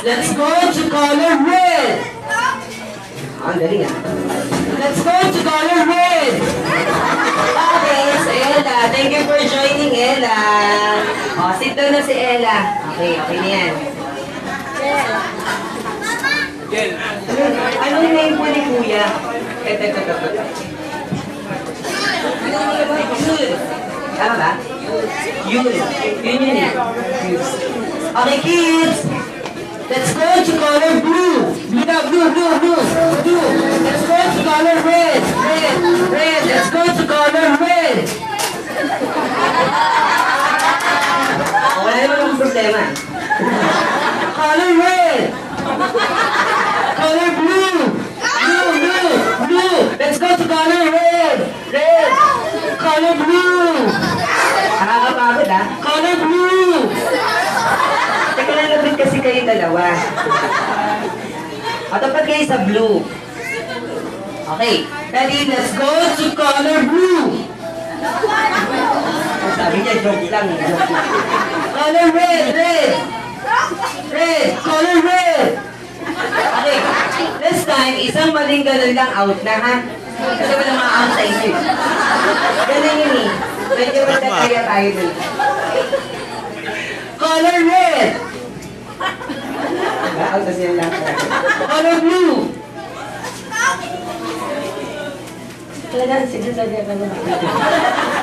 Let's go to color red. Ang galing ah. Let's go to color red. Okay, it's Ella. Thank you for joining, Ella. O, sit down na si Ella. Okay, okay na yan. Anong name po ni Kuya? Ito. Yun. Tama ba? Yun. Yun eh. Okay, kids. Let's go to color blue. Blue. Let's go to color red. Red. Let's go to color red. Wala naman akong problema. Color red. Color blue. Blue. Let's go to color red. Color blue. Nakakapagod ah. Color blue. Teka lang, labit kasi kayo dalawa. O, dapat kayo sa blue. Okay. Ready? Let's go to color blue. Sabi niya, joke lang. Color red. Color red. Okay. This time, isang maling ganun lang out na, ha? Kasi walang ma-out sa inyo. Ganun yun eh. Medyo magkakaya tayo dun. Color red. Out na sila lang. Color blue.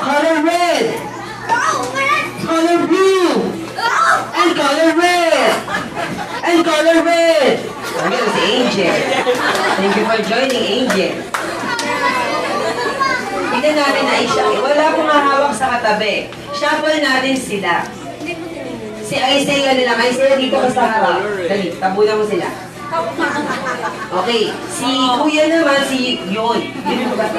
Color red. Color blue. And color red. And color red. Ayan si Angel. Thank you for joining, Angel. Tignan natin na i-shuffle. Wala akong mahawak sa katabi. Shuffle natin sila. Si Isaiah nila. Isaiah dito ka sa harap. Dali, tabunan mo sila. Okay. Si Kuya naman, si Yon. Yun yung ba't naman.